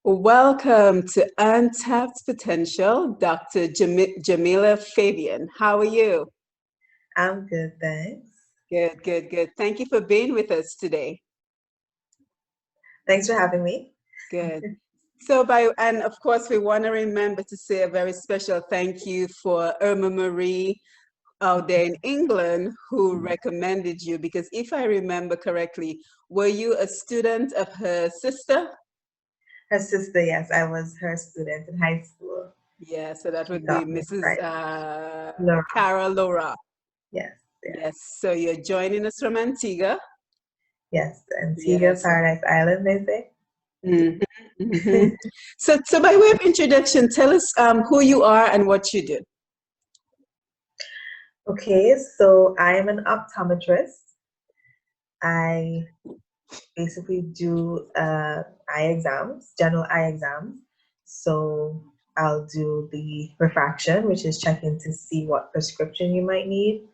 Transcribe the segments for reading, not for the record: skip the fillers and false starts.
Welcome to Untapped Potential, Dr. Jamella Fabian. How are you? I'm good, thanks. Good, good, good. Thank you for being with us today. Thanks for having me. Good. And of course, we want to remember to say a very special thank you for Irma Marie out there in England who recommended you, because if I remember correctly, were you a student of her sister? Her sister, yes, I was her student in high school. Yeah, so that She would be taught me, Mrs. right? Laura. Cara Laura. Yes, yes, Yes, so you're joining us from Antigua. yes. Antigua, Yes. Paradise Island, they say. Mhm, mhm. So by way of introduction, tell us who you are and what you do. Okay, so I am an optometrist. I basically do eye exams, general eye exams. So I'll do the refraction, which is checking to see what prescription you might need.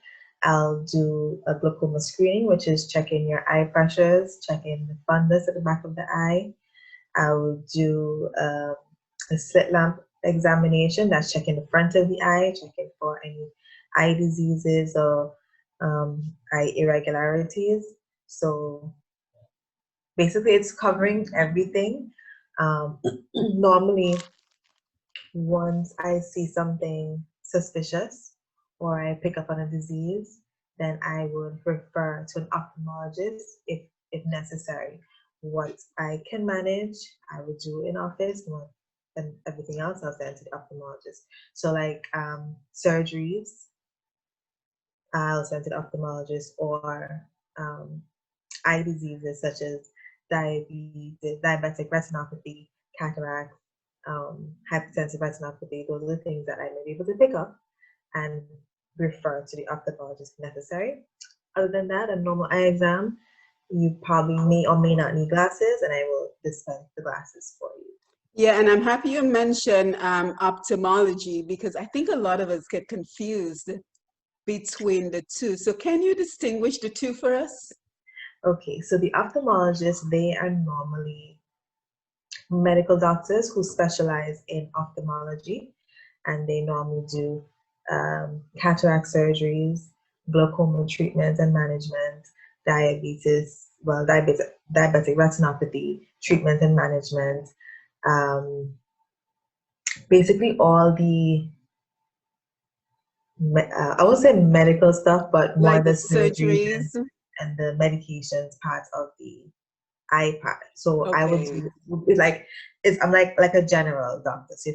I'll do a glaucoma screening, which is checking your eye pressures, checking the fundus at the back of the eye. I will do a slit lamp examination, that's checking the front of the eye, checking for any eye diseases or eye irregularities. So basically, it's covering everything. Normally, once I see something suspicious or I pick up on a disease, then I would refer to an ophthalmologist if necessary. What I can manage, I would do in office, and everything else I'll send to the ophthalmologist. So, like surgeries, I'll send to the ophthalmologist, or um, eye diseases such as diabetes, diabetic retinopathy, cataract, hypertensive retinopathy. Those are the things that I may be able to pick up and refer to the ophthalmologist if necessary. Other than that, a normal eye exam, you probably may or may not need glasses, and I will dispense the glasses for you. Yeah, and I'm happy you mentioned ophthalmology, because I think a lot of us get confused between the two. So can you distinguish the two for us? Okay, so the ophthalmologists, they are normally medical doctors who specialize in ophthalmology, and they normally do cataract surgeries, glaucoma treatment and management, diabetic retinopathy treatment and management, um, basically all the I won't say medical stuff, but more Like the the surgery surgeries? and the medications part of the iPad. So I would Okay. do it's like I'm like a general doctor. So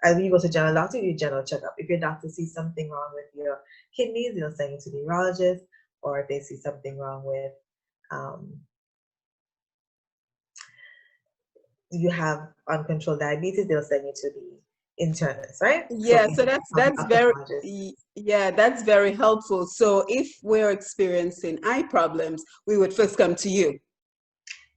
if you go to general doctor, you do general checkup. If your doctor sees something wrong with your kidneys, they'll send you to the urologist. Or if they see something wrong with um, you have uncontrolled diabetes, they'll send you to the internist, right? So Yeah, so that's very ophthalmologist. yeah, that's very helpful. So if we're experiencing eye problems, we would first come to you.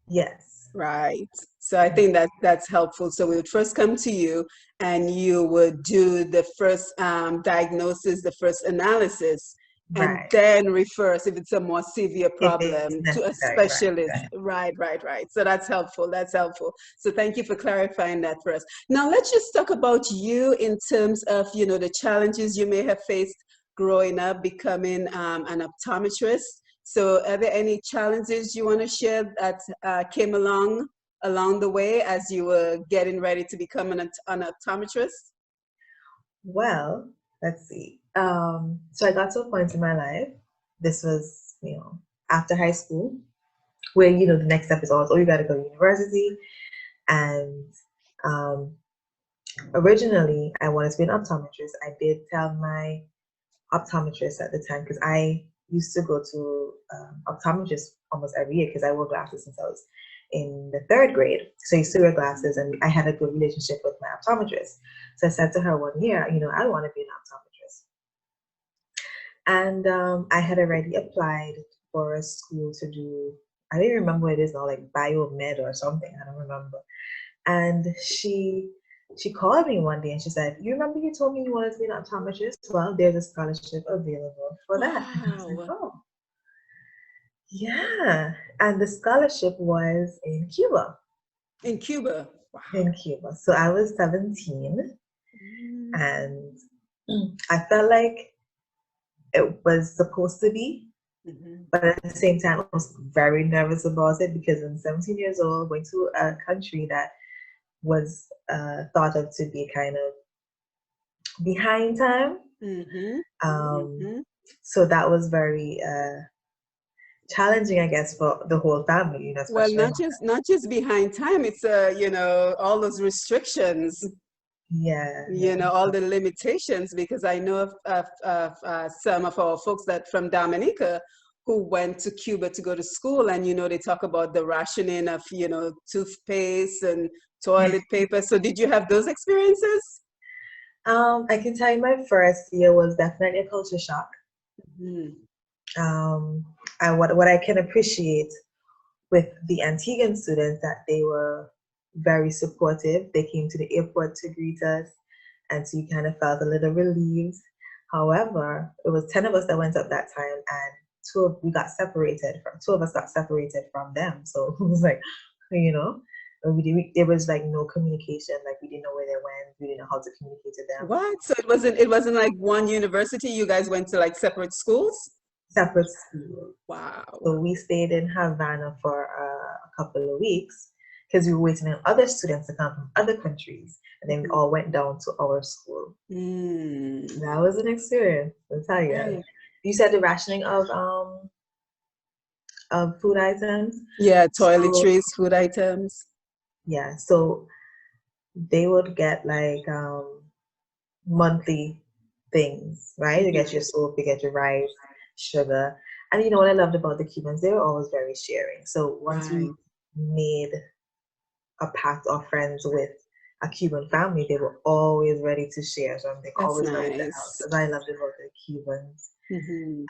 Yes. Right. So I think that that's helpful. So we would first come to you and you would do the first diagnosis, the first analysis, and Right. then refer us if it's a more severe If it's problem to a necessary, right, specialist. right. Right, right, right. So that's helpful. That's helpful. So thank you for clarifying that for us. Now let's just talk about you in terms of, the challenges you may have faced growing up, becoming an optometrist. So are there any challenges you want to share that came along the way as you were getting ready to become an optometrist? Well, let's see. So I got to a point in my life. This was, after high school, where the next step is always, oh, you got to go to university. And um, originally, I wanted to be an optometrist. I did tell my optometrist at the time, because I used to go to optometrist almost every year because I wore glasses since I was in the third grade. So I used to wear glasses, and I had a good relationship with my optometrist. So I said to her one year, I want to be an optometrist. And I had already applied for a school to do, I don't even remember what it is now, like biomed or something. I don't remember. And she called me one day and she said, "You remember you told me you wanted to be an optometrist? Well, there's a scholarship available for that." And I was like, Wow. "Oh, yeah." And the scholarship was in Cuba. In Cuba. Wow. in Cuba. So I was 17, Mm. and I felt like it was supposed to be, Mhm. but at the same time, I was very nervous about it because I'm 17 years old, going to a country that was thought of to be kind of behind time. Mhm. Um, Mhm. so that was very challenging, I guess, for the whole family, Well, especially my not just behind time. It's all those restrictions. yeah, All the limitations, because I know of some of our folks that from Dominica who went to Cuba to go to school, and they talk about the rationing of toothpaste and toilet paper. So did you have those experiences? I can tell you my first year was definitely a culture shock. Mhm. Um, and what I can appreciate with the Antiguan students that they were very supportive. They came to the airport to greet us, and so you kind of felt a little relieved. However, it was 10 of us that went up that time, and two of us got separated from them. So it was like, you know, there was like no communication. Like we didn't know where they went. We didn't know how to communicate to them. What? So it wasn't like one university. You guys went to like separate schools? Separate schools. Wow. So we stayed in Havana for a couple of weeks because we were waiting on other students to come from other countries, and then we all went down to our school. Mm. That was an experience, I'll tell you. Right. You said the rationing of food items. Yeah, So toiletries, food items. yeah, so they would get like monthly things, right? You get your soap, you get your rice, sugar. And you know what I loved about the Cubans? They were always very sharing. So once Right. we made a pact of friends with a Cuban family, they were always ready to share. So they That's always ready to help. nice. That's what I loved about the Cubans. Hmm.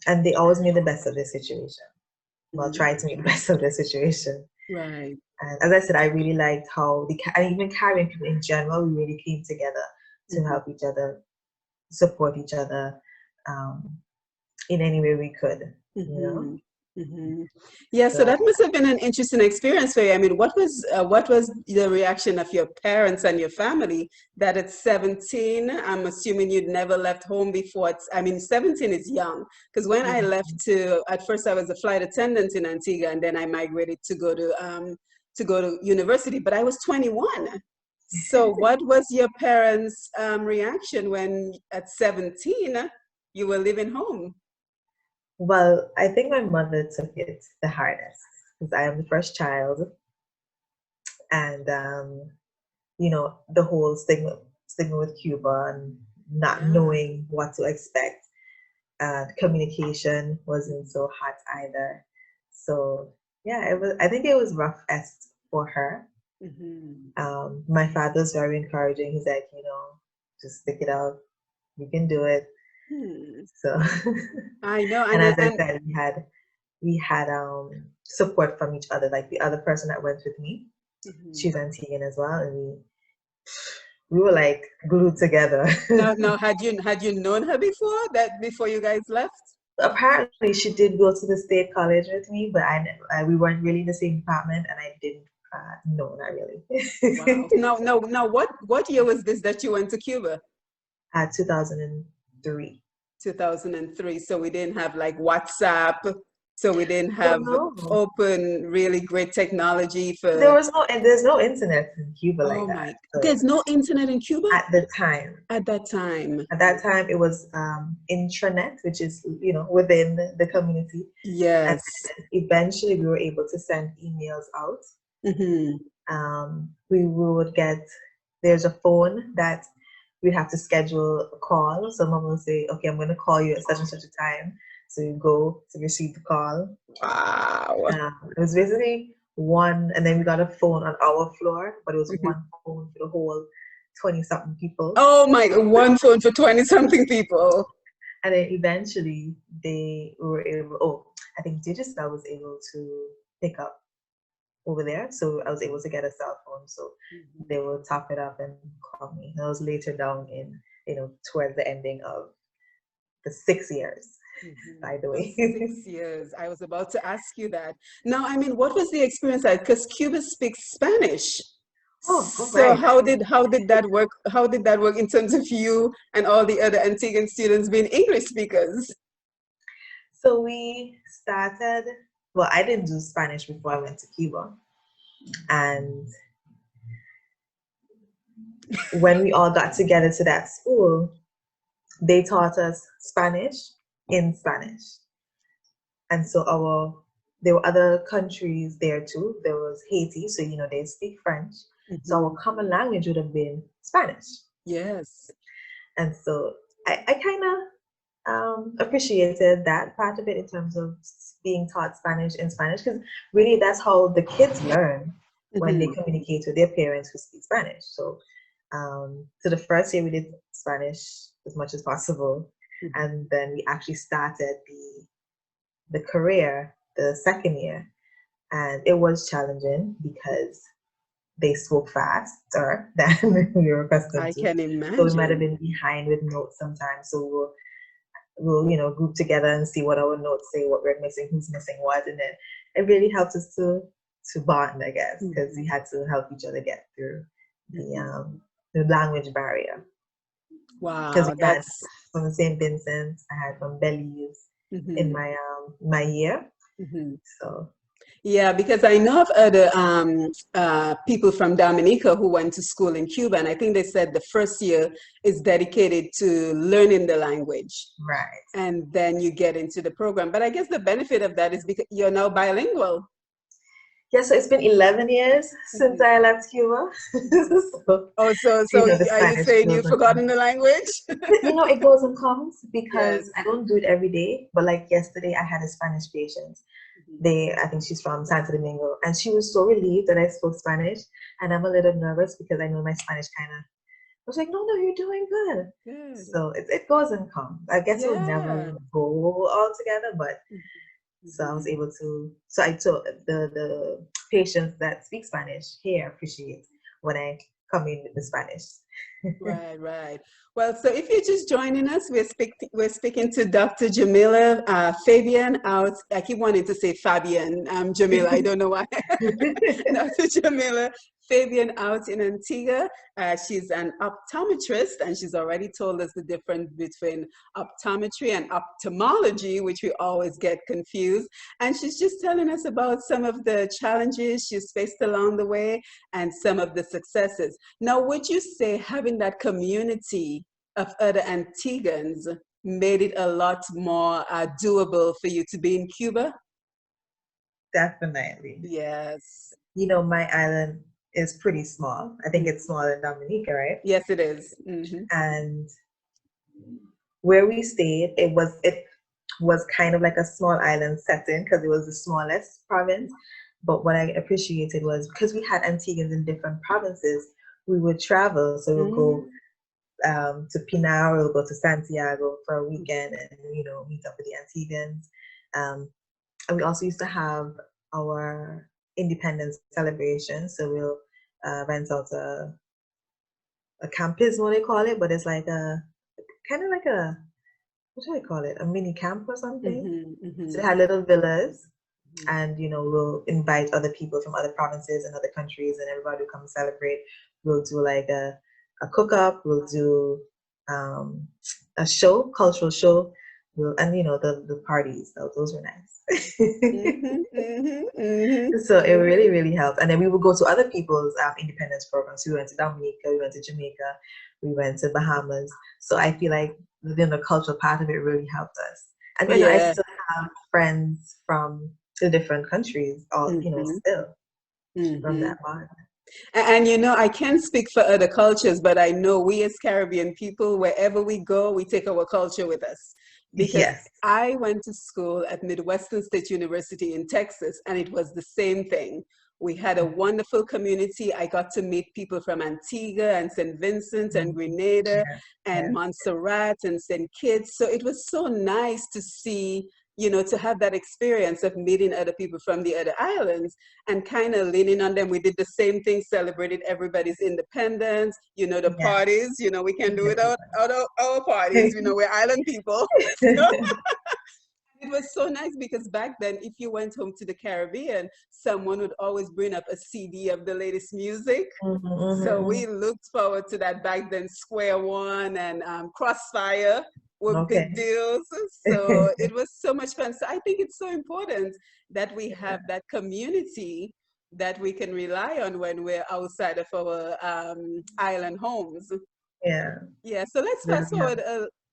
And they always made the best of their situation. Well, Hmm. try to make the best of their situation. Right. And as I said, I really liked how and even Caribbean people in general, we really came together to Hmm. help each other, support each other um, in any way we could, you know? Hmm. Hmm. Yeah, so So that must have been an interesting experience for you. I mean, what was the reaction of your parents and your family that at 17, I'm assuming you'd never left home before. I mean, 17 is young, because when I left at first I was a flight attendant in Antigua, and then I migrated to go to university, but I was 21. So what was your parents' reaction when at 17 you were leaving home? well, I think my mother took it the hardest because I am the first child, and the whole stigma with Cuba and not Yeah. knowing what to expect. Communication wasn't so hot either. So yeah, it was. I think it was roughest for her. Hmm. My father's very encouraging. He's like, just stick it out. You can do it. Hmm. So, I know, and and as I and said, we had support from each other. Like the other person that went with me, mhm. she's Antiguan as well, and we were like glued together. Now, had you known her before you guys left? Apparently, she did go to the state college with me, but we weren't really in the same department, and I didn't know, not Wow. really. Now, what year was this that you went to Cuba? 2003. 2003. So we didn't have like WhatsApp. So we didn't Oh have no, open, really great technology there for. was no, and there's no internet in Cuba like Oh that. my, So there's no internet in Cuba at the time, at that time. it was intranet, which is within the community, and Yes. then eventually we were able to send emails out. Hmm. We would get there's a phone that we'd have to schedule a call. So mom will say, "Okay, I'm going to call you at such and such a time." So you go to receive the call. Wow. It was basically one, and then we got a phone on our floor, but it was Mhm. one phone for the whole 20 something people. Oh my, one phone for 20 something people. And then eventually they were able, oh, I think Digicel was able to pick up over there. So I was able to get a cell phone. So they will top it up and call me. And I was later down towards the ending of the 6 years, Mhm. by the Oh, way. 6 years. I was about to ask you that. Now, I mean, what was the experience like? Because Cuba speaks Spanish. Oh, all So right. how did that work? How did that work in terms of you and all the other Antiguan students being English speakers? So we started, well, I didn't do Spanish before I went to Cuba. And when we all got together to that school, they taught us Spanish in Spanish. And so there were other countries there too. There was Haiti, so they speak French. So our common language would have been Spanish. Yes. And so I kind of appreciated that part of it in terms of being taught Spanish in Spanish, because really that's how the kids learn when they communicate with their parents who speak Spanish. So the first year we did Spanish as much as possible, and then we actually started the career the second year, and it was challenging because they spoke faster than we were accustomed I to. can So we might have imagine. been behind with notes sometimes. So we'll group together and see what our notes say, what we're missing, who's missing what, and then it really helped us to bond, I guess, because we had to help each other get through the language barrier. Because Wow, we had that's from St. Vincent, I had from Belize in my year. So yeah, because I know of other people from Dominica who went to school in Cuba, and I think they said the first year is dedicated to learning the language. right. And then you get into the program. But I guess the benefit of that is because you're now bilingual. Yeah, so it's been 11 years since I left Cuba. So, Oh, so the are you Spanish saying skills you've are forgotten coming. the language? It goes and comes Yes. because I don't do it every day. But like yesterday, I had a Spanish patient. I think she's from Santo Domingo, and she was so relieved that I spoke Spanish. And I'm a little nervous because I know my Spanish kind of. I was like, no, you're doing good. Good. So it goes and comes. I guess it'll never go all together, but so I was able to. So I told the patients that speak Spanish here appreciate when I come in with the Spanish. Right. Well, so if you're just joining us, we're speaking to Dr. Jamella Fabian out. I keep wanting to say Fabian, Jamila. I don't know why. Dr. Jamella Fabian out in Antigua. She's an optometrist, and she's already told us the difference between optometry and ophthalmology, which we always get confused. And she's just telling us about some of the challenges she's faced along the way and some of the successes. Now, would you say having that community of other Antiguans made it a lot more doable for you to be in Cuba? Definitely. Yes. My island is pretty small. I think it's smaller than Dominica, right? Yes, it is. And where we stayed, it was kind of like a small island setting because it was the smallest province. But what I appreciated was because we had Antiguans in different provinces, we would travel. So we'll go to Pinar, we'll go to Santiago for a weekend and, meet up with the Antiguans. And we also used to have our independence celebration. So we'll rent out a campismo, they call it, but it's like kind of like what do I call it? A mini camp or something. So they had little villas, and we'll invite other people from other provinces and other countries, and everybody will come celebrate. We'll do like a cook up. We'll do a show, cultural show. And the parties. Those were nice. So it really, really helped. And then we would go to other people's independence programs. We went to Dominica, we went to Jamaica, we went to Bahamas. So I feel like the cultural part of it really helped us. And I still have friends from the different countries, all still from that bond. And I can't speak for other cultures, but I know we as Caribbean people, wherever we go, we take our culture with us. Because I went to school at Midwestern State University in Texas, and it was the same thing. We had a wonderful community. I got to meet people from Antigua and St. Vincent and Grenada and Montserrat and St. Kitts. So it was so nice to see, to have that experience of meeting other people from the other islands and kind of leaning on them. We did the same thing, celebrated everybody's independence, the parties, we can do it without our parties, we're island people. It was so nice because back then, if you went home to the Caribbean, someone would always bring up a CD of the latest music. So we looked forward to that back then. Square One and Crossfire were big Okay. deals. So it was so much fun. So I think it's so important that we have that community that we can rely on when we're outside of our island homes. Yeah. Yeah, so let's Really fast forward.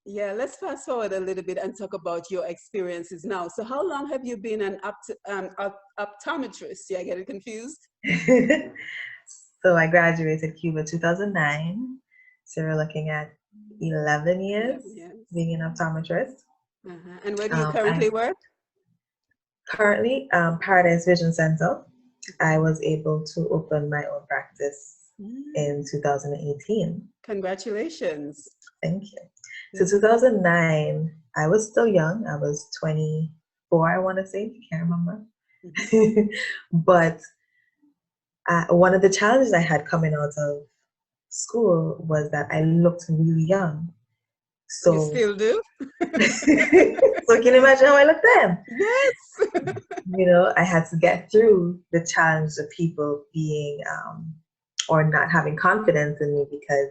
Let's fast forward a little bit and talk about your experiences now. So, how long have you been an optometrist? Yeah, I get it confused. So I graduated Cuba 2009. So we're looking at 11 years 11 years. being an optometrist. And where do you I currently work? currently Paradise Vision Center. I was able to open my own practice in 2018. Congratulations. Thank you. So 2009, I was still young. I was 24, I want to say. I can't remember. But one of the challenges I had coming out of school was that I looked really young. So you still do? so can you imagine how I looked then? Yes. You know, I had to get through the challenge of people being or not having confidence in me because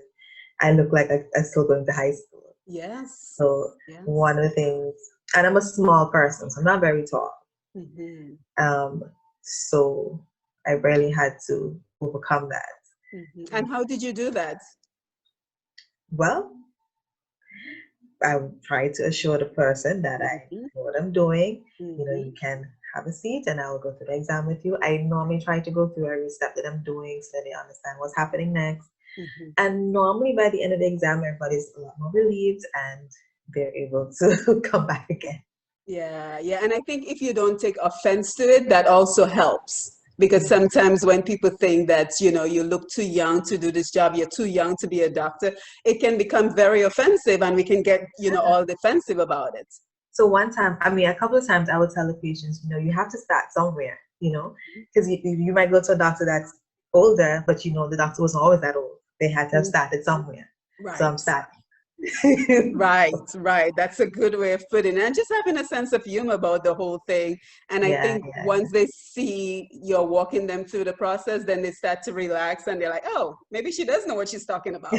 I look like I'm still going to high school. Yes. So one of the things, and I'm a small person, so I'm not very tall. So I really had to overcome that. And how did you do that? Well, I would try to assure the person that I know what I'm doing. You know, you can have a seat and I will go through the exam with you. I normally try to go through every step that I'm doing so that they understand what's happening next. And normally by the end of the exam, everybody's a lot more relieved and they're able to come back again. Yeah, yeah. And I think if you don't take offense to it, that also helps. Because sometimes when people think that, you know, you look too young to do this job, you're too young to be a doctor, it can become very offensive and we can get, you know, all defensive about it. So one time, I mean, a couple of times I would tell the patients, you know, you have to start somewhere, you know, because you might go to a doctor that's older, but you know, the doctor wasn't always that old. They had to have started somewhere. Right. So I'm starting. Right. That's a good way of putting it. And just having a sense of humor about the whole thing. And I think once they see you're walking them through the process, then they start to relax and they're like, oh, maybe she does know what she's talking about.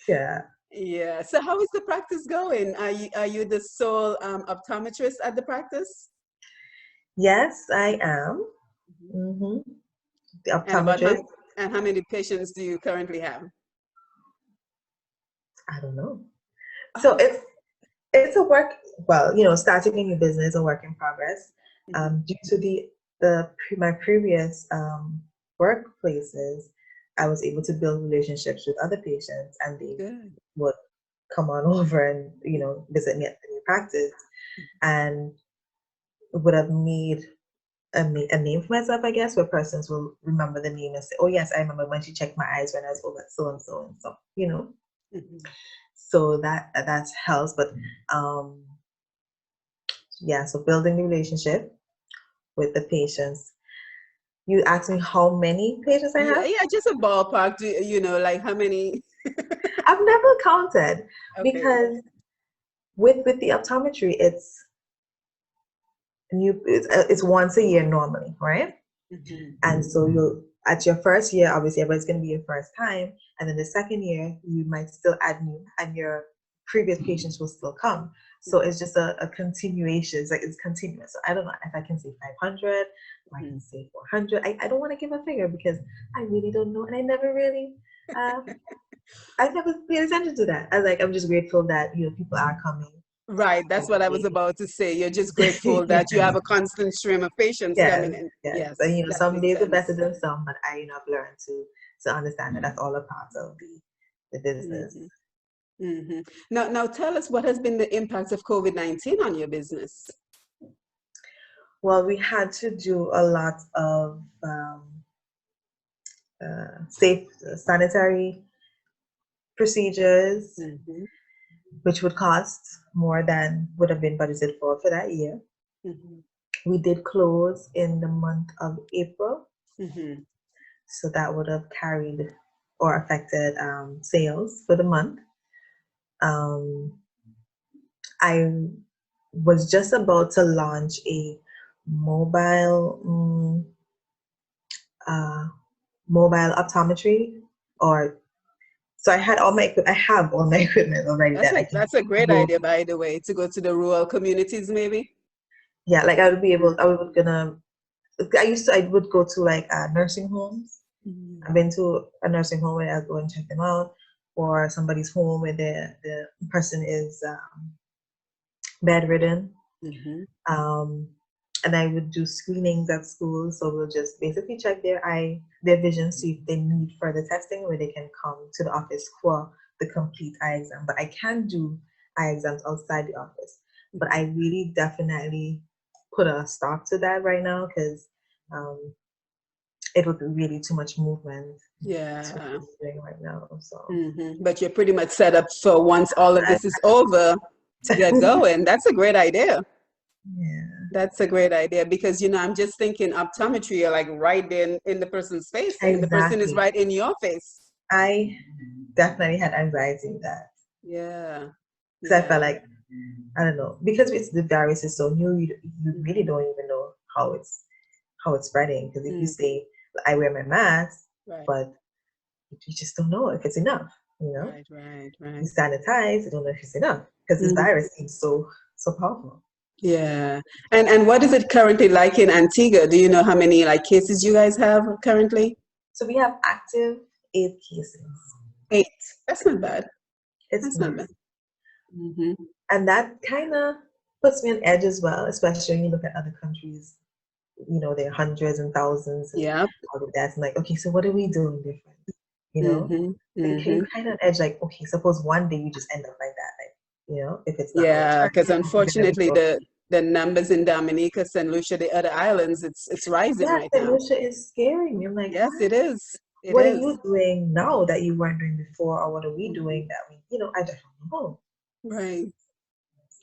Yeah. Yeah. So how is the practice going? Are you the sole optometrist at the practice? Yes, I am. The optometrist. And how many patients do you currently have? I don't know. So it's a work. Well, you know, starting a new business, a work in progress. Due to my previous workplaces, I was able to build relationships with other patients, and they would come on over and, you know, visit me at the new practice, and would have made a name for myself, I guess, where persons will remember the name and say, oh yes, I remember when she checked my eyes when I was over so and so and so, you know. So that's helps. But so building the relationship with the patients. You asked me how many patients I have? Yeah, just a ballpark. You know, like how many? I've never counted because with the optometry, it's once a year normally, right? And so you'll at your first year, obviously everybody's going to be your first time, and then the second year you might still add new, and your previous patients will still come. So it's just a continuation. It's like it's continuous. So I don't know if I can say 500 or I can say 400. I don't want to give a figure because I really don't know, and I never really I never paid attention to that. I'm just grateful that, you know, people are coming. Right, that's what I was about to say. You're just grateful that you have a constant stream of patients coming in. Yes, and you know, some days are better than some, but I've learned to understand that that's all a part of the business. Now tell us, what has been the impact of COVID-19 on your business? Well, we had to do a lot of safe sanitary procedures, which would cost more than would have been budgeted for that year. We did close in the month of April, so that would have carried or affected sales for the month. I was just about to launch a mobile uh, mobile optometry, or so I have all my equipment already that I can That's a great go. idea, by the way, to go to the rural communities, maybe. Yeah, like I would be able. I would gonna. I would go to like nursing homes. Mm-hmm. I've been to a nursing home where I'll go and check them out, or somebody's home where the person is bedridden. Mm-hmm. Um, and I would do screenings at school. So we'll just basically check their vision, see if they need further testing, where they can come to the office for the complete eye exam. But I can do eye exams outside the office. But I really definitely put a stop to that right now, because um, it would be really too much movement to what Yeah. I'm doing right now. So But you're pretty much set up for once all of I, this is over to get going. That's a great idea. yeah, That's a great idea because, I'm just thinking optometry, you're like right in the person's face and the person is exactly. right in your face. I definitely had anxiety with that, Yeah. because I felt Yeah. like, I don't know, because the virus is so new, you really don't even know how it's spreading. Because if you Mm, say I wear my mask, right. but you just don't know if it's enough. You know, Right, right, you right. sanitize, you don't know if it's enough, because this Mhm. virus seems so powerful. Yeah. And what is it currently like in Antigua? Do you know how many like cases you guys have currently? So we have active 8 cases. 8. That's not bad. It's That's not bad. nice, Hmm. and that kind of puts me on edge as well, especially when you look at other countries. There are hundreds and thousands and Yeah. all of that. And like, okay, so what are we doing different? You know, Hmm. you Hmm. kind of edge like, okay, suppose one day you just end up like that, like, if it's not Yeah, because returning, if it's unfortunately the numbers in Dominica, St. Lucia, the other islands, it's rising yeah, right St. now. Lucia is scaring me. I'm like, Yes, it is. It what are is. you doing now that you weren't doing before, or what are we Mhm. doing that I don't know. Right.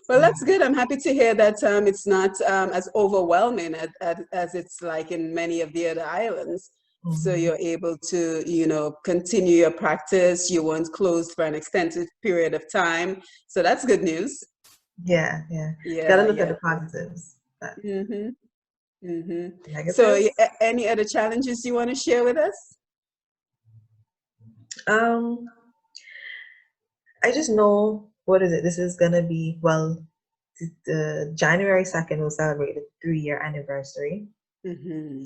Well, that's good. I'm happy to hear that it's not as overwhelming as it's like in many of the other islands. So Mhm. you're able to, continue your practice. You weren't closed for an extended period of time. So that's good news. Yeah. Gotta Yeah, look at yeah. the positives. But Mm-hmm. Mm-hmm. So negatives, any other challenges you want to share with us? um, I just know, what is it? This is gonna be, well, the January 2nd will celebrate the 3-year anniversary. Mm-hmm.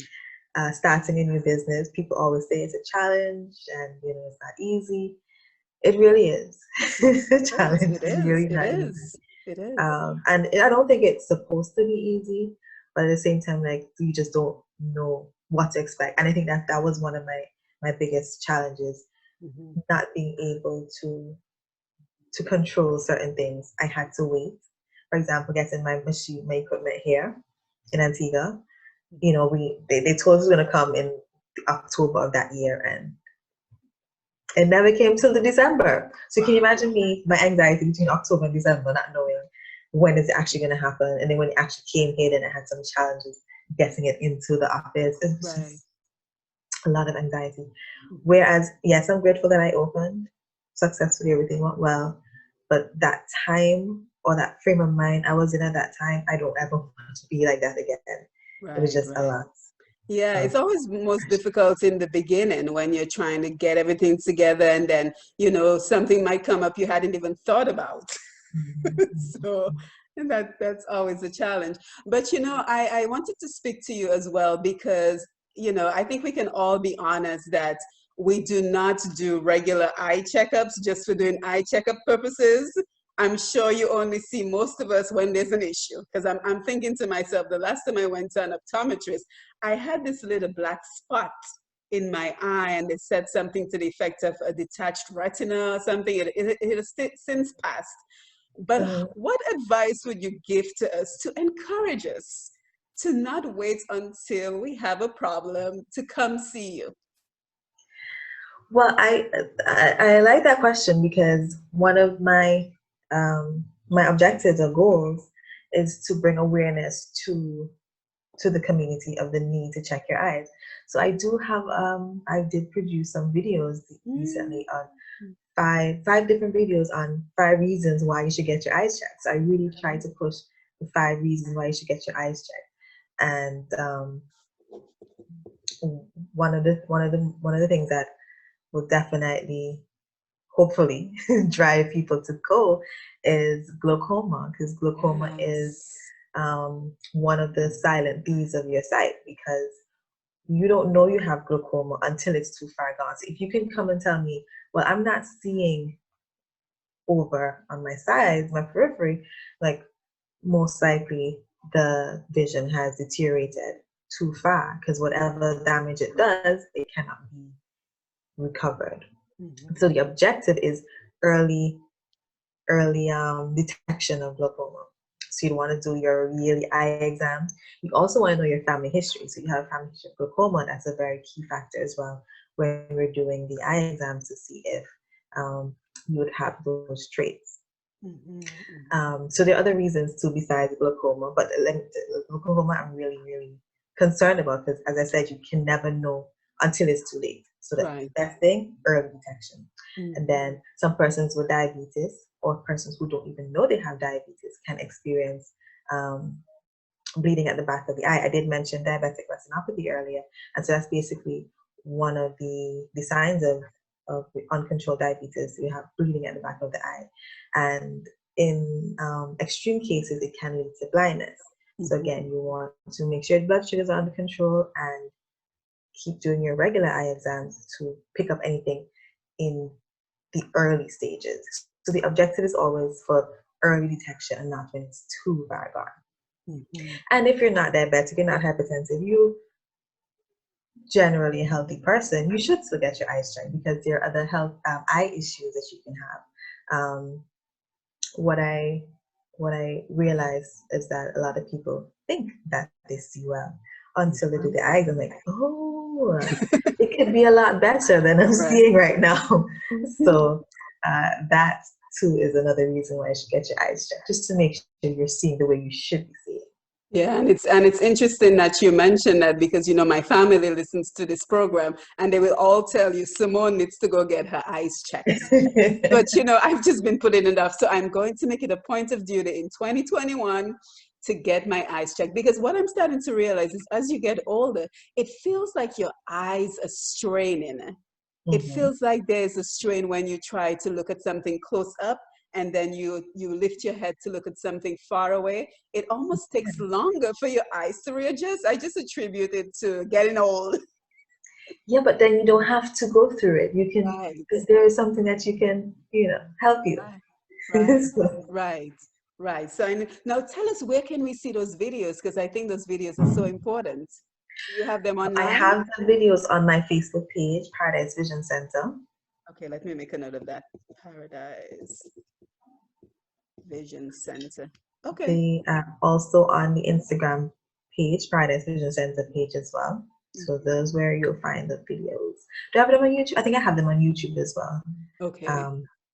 Starting a new business, people always say it's a challenge, and it's not easy. It really is. It's a It is. challenge. It It's is. really It not easy. is. It is. And I don't think it's supposed to be easy, but at the same time, like, you just don't know what to expect. And I think that was one of my biggest challenges, Mm-hmm. not being able to control certain things. I had to wait. For example, getting my equipment here in Antigua. They told us it was gonna come in October of that year, and it never came till the December. So can you imagine my anxiety between October and December, not knowing when is it actually gonna happen? And then when it actually came here, then I had some challenges getting it into the office. It was Right. just a lot of anxiety. Whereas, yes, I'm grateful that I opened successfully, everything went well. But that time, or that frame of mind I was in at that time, I don't ever want to be like that again. It was Right. just a Right. lot Yeah, of it's always most difficult in the beginning when you're trying to get everything together and then, something might come up you hadn't even thought about. So and that's always a challenge. But I wanted to speak to you as well because, I think we can all be honest that we do not do regular eye checkups just for doing eye checkup purposes. I'm sure you only see most of us when there's an issue. Because I'm thinking to myself, the last time I went to an optometrist, I had this little black spot in my eye, and they said something to the effect of a detached retina or something. It has since passed. But Mhm. what advice would you give to us to encourage us to not wait until we have a problem to come see you? Well, I like that question, because one of my objectives or goals is to bring awareness to the community of the need to check your eyes. So I did produce some videos Mm, recently on five different videos on 5 reasons why you should get your eyes checked. So I really try to push the 5 reasons why you should get your eyes checked. And one of the things that will definitely, hopefully, drive people to go is glaucoma, because glaucoma is Yes. one of the silent thieves of your sight, because you don't know you have glaucoma until it's too far gone. So if you can come and tell me, well, I'm not seeing over on my sides, my periphery, like, most likely the vision has deteriorated too far, because whatever damage it does, it cannot be recovered. Mhm. So the objective is early detection of glaucoma. So you want to do your yearly eye exams. You also want to know your family history. So you have a family history of glaucoma. That's a very key factor as well when we're doing the eye exams, to see if you would have those traits. So there are other reasons too besides glaucoma, but glaucoma I'm really, really concerned about, because, as I said, you can never know until it's too late. So the Right. best thing, early detection. And Mhm. then some persons with diabetes, or persons who don't even know they have diabetes, can experience bleeding at the back of the eye. I did mention diabetic retinopathy earlier, and so that's basically one of the signs of uncontrolled diabetes. You have bleeding at the back of the eye, and in extreme cases, it can lead to blindness. So again, you want to make sure your blood sugars are under control, and keep doing your regular eye exams to pick up anything in the early stages. So the objective is always for early detection and not when it's too far gone. And if you're not diabetic, you're not hypertensive, you generally a healthy person, you should still get your eyes checked, because there are other health eye issues that you can have. What I realize is that a lot of people think that they see well until they do the eyes. I'm like, oh, it could be a lot better than I'm Right. seeing right now. So that too is another reason why you should get your eyes checked, just to make sure you're seeing the way you should be seeing. Yeah, and it's interesting that you mentioned that, because my family listens to this program, and they will all tell you Simone needs to go get her eyes checked. But I've just been putting it off, so I'm going to make it a point of duty in 2021 to get my eyes checked, because what I'm starting to realize is, as you get older, it feels like your eyes are straining. It Mm-hmm. feels like there's a strain when you try to look at something close up, and then you lift your head to look at something far away. It almost takes longer for your eyes to readjust. I just attribute it to getting old. Yeah, but then you don't have to go through it. You can, Right, there is something that you can, help you. right, right, So, right, right. So now tell us, where can we see those videos? Because I think those videos are so important. Do you have them I online? have the videos on my Facebook page, Paradise Vision Center. Okay, let me make a note of that. Paradise Vision Center. Okay. They are also on the Instagram page, Paradise Vision Center page as well. So those where you'll find the videos. Do I have them on YouTube? I think I have them on YouTube as well. Okay.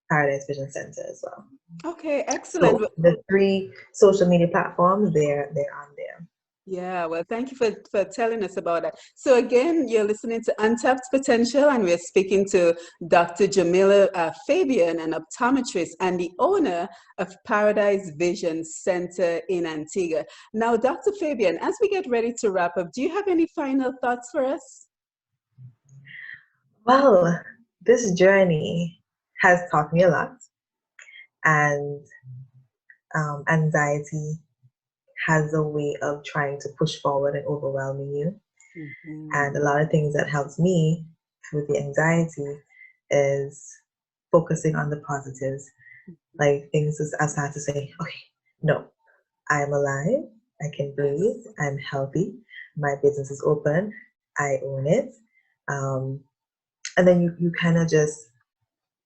Paradise Vision Center as well. Okay, excellent. So the 3 social media platforms, they're on there. Yeah, well, thank you for telling us about that. So again, you're listening to Untapped Potential, and we're speaking to Dr. Jamella Fabian, an optometrist and the owner of Paradise Vision Center in Antigua. Now, Dr. Fabian, as we get ready to wrap up, do you have any final thoughts for us? Well, this journey has taught me a lot, and anxiety has a way of trying to push forward and overwhelming you. And a lot of things that helps me through the anxiety is focusing on the positives, like things as I start to say, okay, no, I'm alive, I can breathe, Yes. I'm healthy, my business is open, I own it. Um, and then you kind of just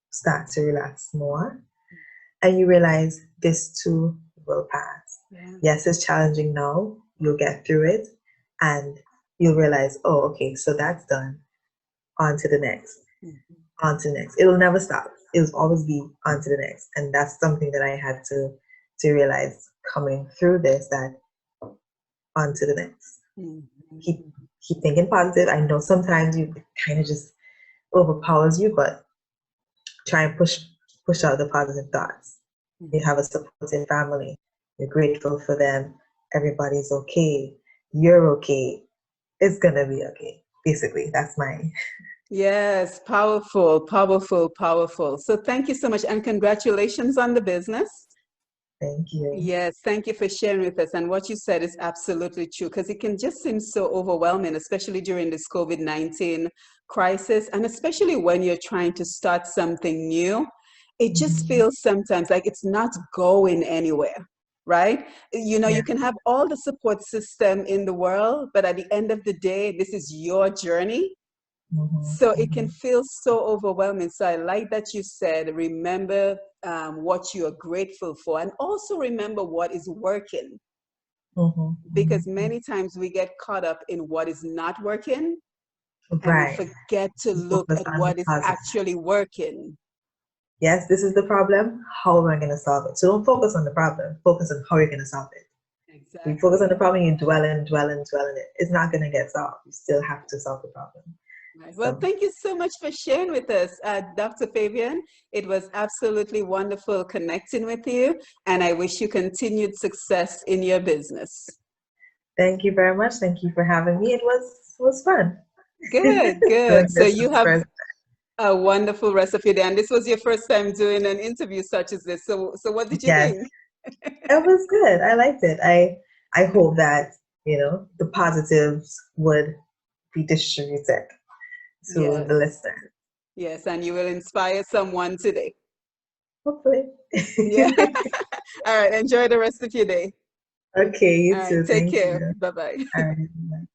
start to relax more, and you realize this too will pass. Yeah. Yes, it's challenging now, you'll get through it, and you'll realize, oh, okay, so that's done. On to the next, on to the next. It'll never stop. It'll always be on to the next. And that's something that I had to realize coming through this, that on to the next. Keep keep thinking positive. I know sometimes you kind of just overpowers you, but try and push out the positive thoughts. You have a supportive family. you're grateful for them, everybody's okay, you're okay, it's gonna be okay. Basically, that's my. Yes, powerful, powerful, powerful. So thank you so much and congratulations on the business. Thank you. Yes, thank you for sharing with us. And what you said is absolutely true because it can just seem so overwhelming, especially during this COVID-19 crisis, and especially when you're trying to start something new. It just Mhm. feels sometimes like it's not going anywhere, right? You know, Yeah. you can have all the support system in the world, but at the end of the day, this is your journey. Mhm. So it can Mhm. feel so overwhelming. So I like that you said, remember what you are grateful for, and also remember what is working. Mhm. Because Mhm. many times we get caught up in what is not working and we Right. forget to You look focus at on the what is positive. actually working. Yes, this is the problem. How am I going to solve it? So don't focus on the problem. Focus on how you're going to solve it. If you focus on the Exactly. problem, you dwell in it. It's not going to get solved. You still have to solve the problem. Right. Well, So thank you so much for sharing with us, Dr. Fabian. It was absolutely wonderful connecting with you, and I wish you continued success in your business. thank you very much. Thank you for having me. It was fun. Good, good. Doing So this you for the have first. a wonderful rest of your day. And this was your first time doing an interview such as this. So what did you Yes, think? it was good. I liked it. I hope that the positives would be distributed to Yes, the listener. yes, and you will inspire someone today. Hopefully. Yeah. All right. Enjoy the rest of your day. Okay, All you right. too. Take Thank care. you. Bye bye. All right.